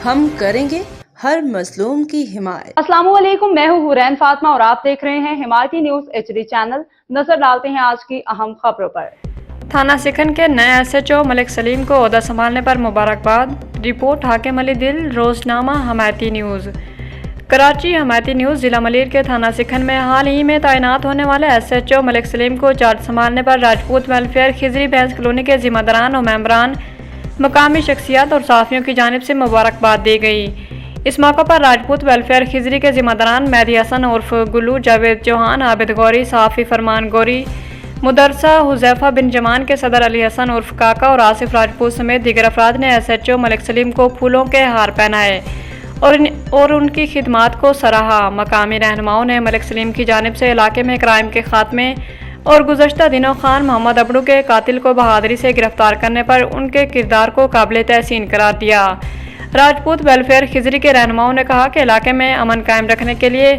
हम करेंगे हर मजलूम की हिमायत। अस्सलाम वालेकुम, मैं हूँ हुरैन फातिमा और आप देख रहे हैं हिमायती न्यूज HD चैनल। नजर डालते हैं आज की अहम खबरों पर। थाना सिखन के नए SHO मलिक सलीम को ओहदा संभालने पर मुबारकबाद। रिपोर्ट हाकिम अली दिल, रोजनामा हमायती न्यूज़। कराची हमायती न्यूज़। जिला मलिर के थाना सिखन में हाल ही में तैनात होने वाले SHO मलिक सलीम को चार्ज संभालने पर राजपूत वेलफेयर खिजरी भैंस कॉलोनी के जिम्मेदारान और मेंबरान, मकामी शख्सियात और सहाफ़ियों की जानिब से मुबारकबाद दी गई। इस मौके पर राजपूत वेलफेयर खिजरी के जिम्मेदारान मेहदी हसन उर्फ गुल्लू, जावेद चौहान, आबिद गौरी, सहाफ़ी फरमान गौरी, मुदरसा हुज़ैफ़ा बिन जमान के सदर अली हसन उर्फ काका और आसिफ राजपूत समेत दीगर अफराद ने SHO मलिक सलीम को फूलों के हार पहनाए और उनकी खिदमात को सराहा। मकामी रहनुमाओं ने मलिक सलीम की जानिब से इलाके में क्राइम के खात्मे और गुज़श्ता दिनों खान मोहम्मद अबड़ू के कातिल को बहादुरी से गिरफ्तार करने पर उनके किरदार को काबिल तहसीन करार दिया। राजपूत वेलफेयर खिजरी के रहनुमाओं ने कहा कि इलाके में अमन कायम रखने के लिए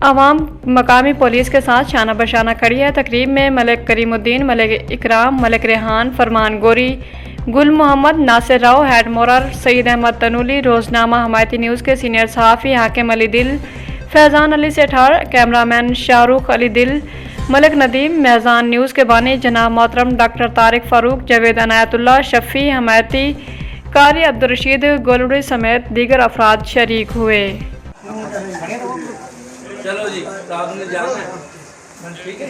अवाम मकामी पुलिस के साथ शाना बशाना खड़ी है। तकरीब में मलिक करीमुद्दीन, मलिक इकराम, मलिक रेहान, फरमान गोरी, गुल मोहम्मद, नासिर राव, हेड मोरर, सईद अहमद तनूली, रोजनामा हमायती न्यूज़ के सीनियर सहाफ़ी हाकिम अली दिल, फैज़ान अली सेठार, कैमरामैन शाहरुख अली दिल, मलिक नदीम, मेहजान न्यूज़ के बानी जनाब मोहतरम डॉक्टर तारिक फ़ारूक, जावेद अनायतुल्लाह, शफ़ी, हमायती कारी अब्दुल रशीद गोलड़ी समेत दीगर अफराद शरीक हुए। चलो जी, रात में जाना है, ठीक है।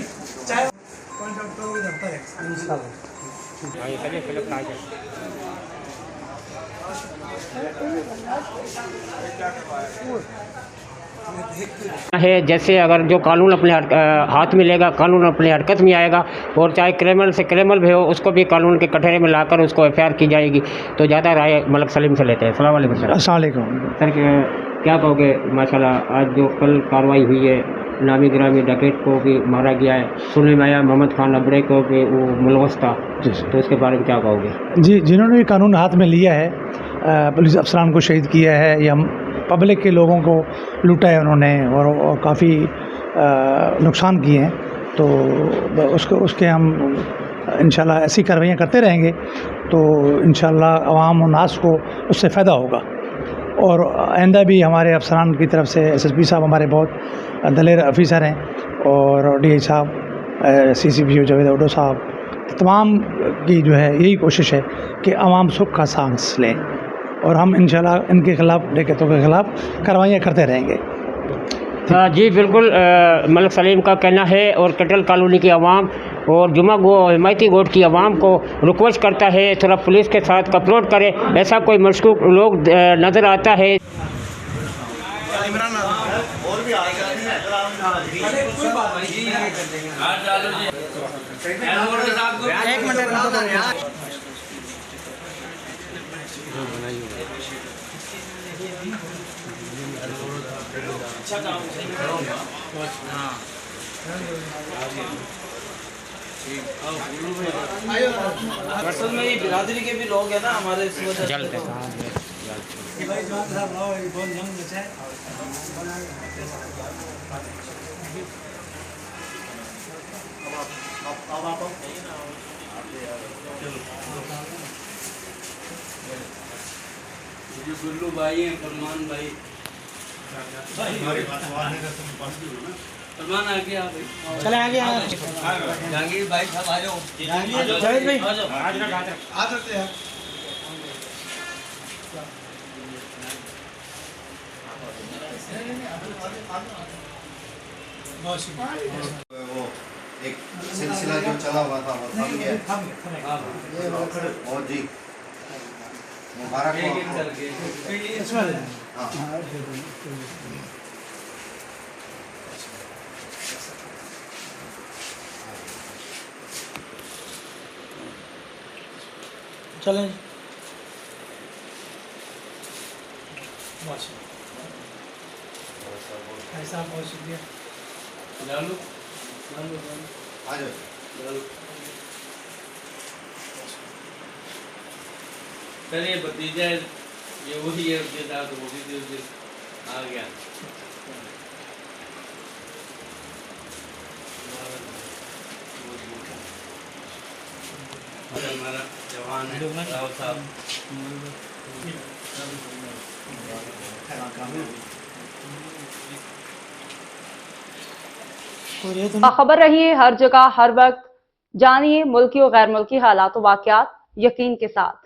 है जैसे अगर जो कानून अपने हाथ में लेगा, कानून अपनी हरकत में आएगा और चाहे क्रिमिनल से क्रिमिनल भी हो उसको भी कानून के कटहरे में लाकर उसको FIR की जाएगी। तो ज़्यादा राय मलिक सलीम से लेते हैं। अस्सलाम वालेकुम सर। अस्सलाम वालेकुम सर, क्या कहोगे? माशाल्लाह आज जो कल कार्रवाई हुई है, नामी गिरामी डकैत को भी मारा गया है, सुनने में आया मोहम्मद खान अबड़े को भी वो मुलवस था, तो इसके बारे में क्या कहोगे? जी, जिन्होंने भी कानून हाथ में लिया है, पुलिस अफसरान को शहीद किया है या पब्लिक के लोगों को लूटा है उन्होंने और काफ़ी नुकसान किए हैं, तो उसके हम इंशाल्लाह ऐसी कार्रवाइयाँ करते रहेंगे तो इंशाल्लाह अवाम और नास को उससे फ़ायदा होगा। और आइंदा भी हमारे अफसरान की तरफ से SSP साहब हमारे बहुत दलेर ऑफिसर हैं और DI साहब, CCPO जावेद अबड़ू साहब, तमाम की जो है यही कोशिश है कि अवाम सुख का सांस लें और हम इंशाल्लाह इनके ख़िलाफ़, डकैतों के ख़िलाफ़ कार्रवाइयाँ करते रहेंगे। जी बिल्कुल, मलिक सलीम का कहना है और कटल कॉलोनी की आवाम और जुमा हिमायती गोट की आवाम को रिक्वेस्ट करता है थोड़ा पुलिस के साथ कपलोड करें। ऐसा कोई मशकूक लोग नज़र आता है। अच्छा काम असल में ये बिरादरी के भी लोग हैं ना हमारे, इस वजह से गुल्लू भाई हैं, फरमान भाई, फरमान आ गया भाई, चले आगे जहांगीर भाई सब आ जाओ, जावेद भाई आ सकते हैं। वो एक सिलसिला जो चला हुआ था वो थम गया और जी मुबारक हो। हाँ। चलें ऐसा बहुत शुक्रिया। चलिए भतीजा ये वही है, तो वो भी आ गया। हमारा जवान है राव साहब। खबर रहिए हर जगह हर वक्त, जानिए मुल्की और गैर मुल्की हालात व वाक़यात यकीन के साथ।